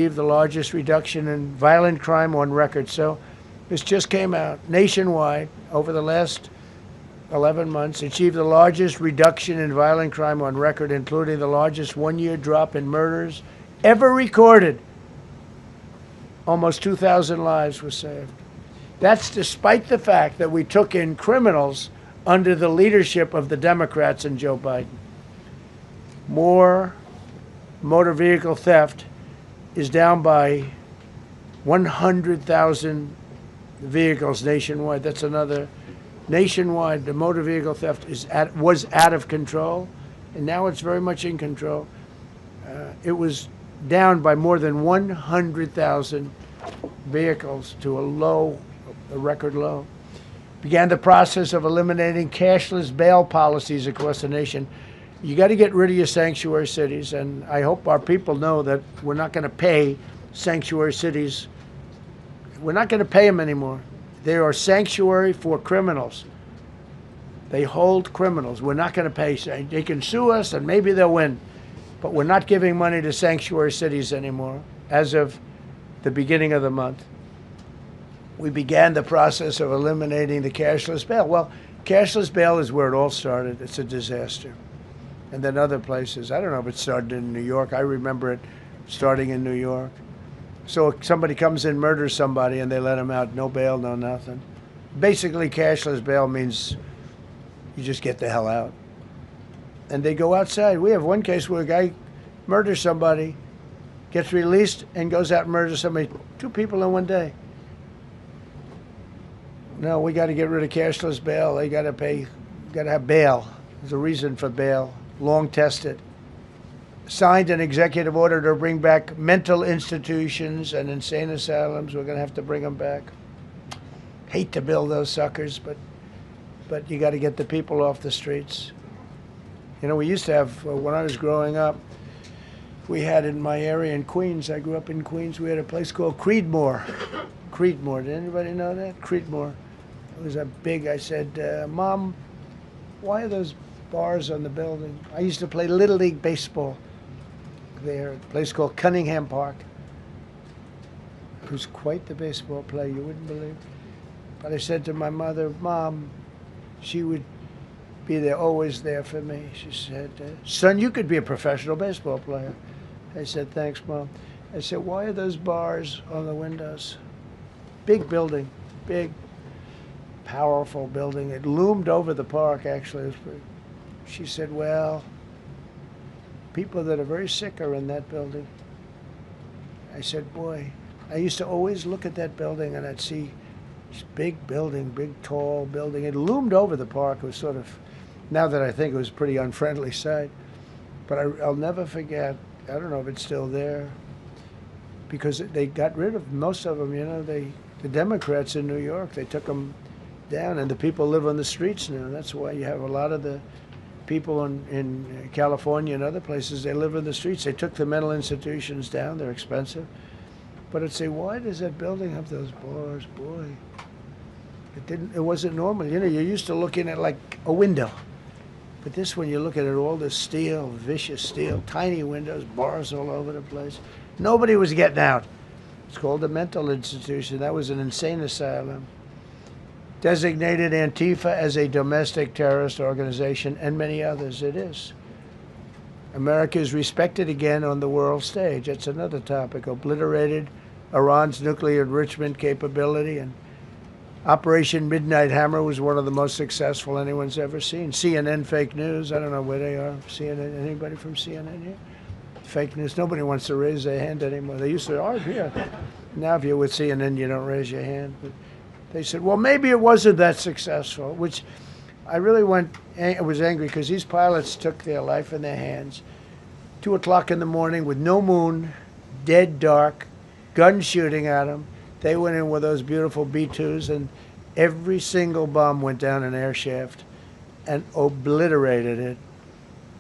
The largest reduction in violent crime on record. So this just came out nationwide over the last 11 months, achieved the largest reduction in violent crime on record, including the largest one-year drop in murders ever recorded. Almost 2,000 lives were saved. That's despite the fact that we took in criminals under the leadership of the Democrats and Joe Biden. More motor vehicle theft is down by 100,000 vehicles nationwide. That's another nationwide. The motor vehicle theft was out of control, and now it's very much in control. It was down by more than 100,000 vehicles to a record low. Began the process of eliminating cashless bail policies across the nation. You got to get rid of your sanctuary cities, and I hope our people know that we're not going to pay sanctuary cities. We're not going to pay them anymore. They are sanctuary for criminals. They hold criminals. We're not going to pay. They can sue us, and maybe they'll win, but we're not giving money to sanctuary cities anymore as of the beginning of the month. We began the process of eliminating the cashless bail. Well, cashless bail is where it all started. It's a disaster. And then other places. I don't know if it started in New York. I remember it starting in New York. So somebody comes in, murders somebody, and they let him out. No bail, no nothing. Basically, cashless bail means you just get the hell out. And they go outside. We have one case where a guy murders somebody, gets released, and goes out and murders somebody. 2 people in one day. No, we got to get rid of cashless bail. They got to pay, got to have bail. There's a reason for bail. Long tested. Signed an executive order to bring back mental institutions and insane asylums. We're going to have to bring them back. Hate to build those suckers, but you got to get the people off the streets. You know, we used to have, when I was growing up, we had in my area in Queens, I grew up in Queens, we had a place called Creedmoor. Creedmoor, did anybody know that? Creedmoor. It was a big, I said, Mom, why are those bars on the building? I used to play Little League baseball there at a place called Cunningham Park. Who's quite the baseball player, you wouldn't believe. But I said to my mother, Mom, she would be there, always there for me. She said, son, you could be a professional baseball player. I said, thanks, Mom. I said, why are those bars on the windows? Big building, big, powerful building. It loomed over the park, actually. She said, well, people that are very sick are in that building. I said, boy, I used to always look at that building and I'd see this big building, big, tall building. It loomed over the park. It was sort of, now that I think it was a pretty unfriendly sight. But I'll never forget, I don't know if it's still there, because they got rid of most of them, you know, the Democrats in New York, they took them down, and the people live on the streets now. That's why you have a lot of the people in California and other places, they live in the streets. They took the mental institutions down. They're expensive. But I'd say, why does that building have those bars? Boy, it wasn't normal. You know, you're used to looking at like a window. But this one, you look at it, all this steel, vicious steel, tiny windows, bars all over the place. Nobody was getting out. It's called a mental institution. That was an insane asylum. Designated Antifa as a domestic terrorist organization, and many others. It is. America is respected again on the world stage. That's another topic. Obliterated Iran's nuclear enrichment capability, and Operation Midnight Hammer was one of the most successful anyone's ever seen. CNN fake news. I don't know where they are. CNN. Anybody from CNN here? Fake news. Nobody wants to raise their hand anymore. They used to argue. Yeah. Now, if you're with CNN, you don't raise your hand. But they said, well, maybe it wasn't that successful, which I really was angry because these pilots took their life in their hands. 2 o'clock in the morning with no moon, dead dark, guns shooting at them. They went in with those beautiful B-2s, and every single bomb went down an air shaft and obliterated it.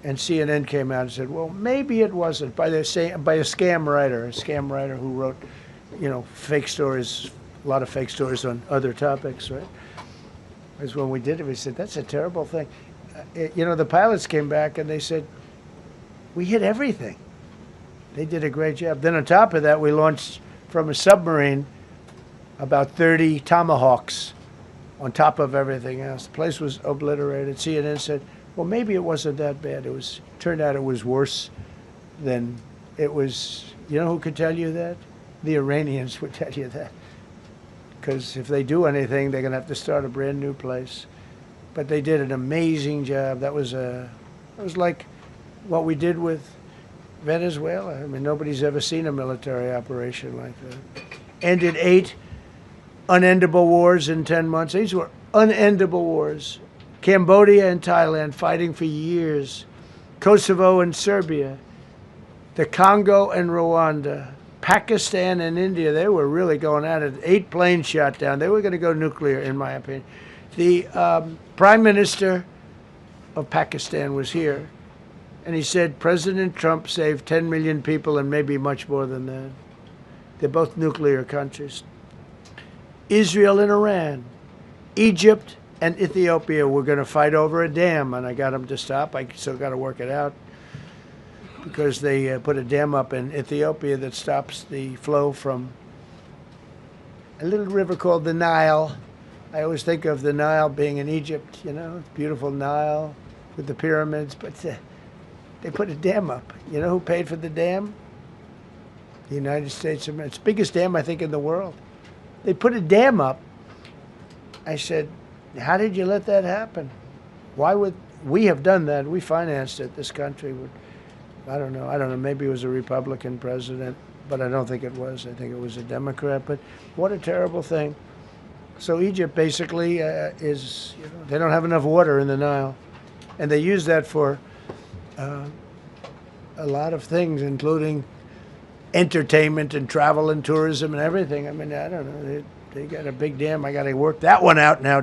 And CNN came out and said, well, maybe it wasn't, by a scam writer who wrote, you know, fake stories, a lot of fake stories on other topics, right? Because when we did it, we said, that's a terrible thing. You know, the pilots came back and they said, we hit everything. They did a great job. Then on top of that, we launched from a submarine about 30 Tomahawks on top of everything else. The place was obliterated. CNN said, well, maybe it wasn't that bad. Turned out it was worse than it was. You know who could tell you that? The Iranians would tell you that. Because if they do anything, they're going to have to start a brand new place. But they did an amazing job. It was like what we did with Venezuela. I mean, nobody's ever seen a military operation like that. Ended 8 unendable wars in 10 months. These were unendable wars. Cambodia and Thailand fighting for years. Kosovo and Serbia. The Congo and Rwanda. Pakistan and India, they were really going at it. 8 planes shot down. They were going to go nuclear, in my opinion. The Prime Minister of Pakistan was here, and he said President Trump saved 10 million people and maybe much more than that. They're both nuclear countries. Israel and Iran. Egypt and Ethiopia were going to fight over a dam, and I got them to stop. I still got to work it out, because they put a dam up in Ethiopia that stops the flow from a little river called the Nile. I always think of the Nile being in Egypt, you know, beautiful Nile with the pyramids, but they put a dam up. You know who paid for the dam? The United States of America. It's the biggest dam, I think, in the world. They put a dam up. I said, how did you let that happen? Why would we have done that? We financed it. This country would. I don't know. Maybe it was a Republican president, but I don't think it was. I think it was a Democrat. But what a terrible thing. So Egypt basically is, you know, they don't have enough water in the Nile. And they use that for a lot of things, including entertainment and travel and tourism and everything. I mean, I don't know. They got a big dam. I got to work that one out now.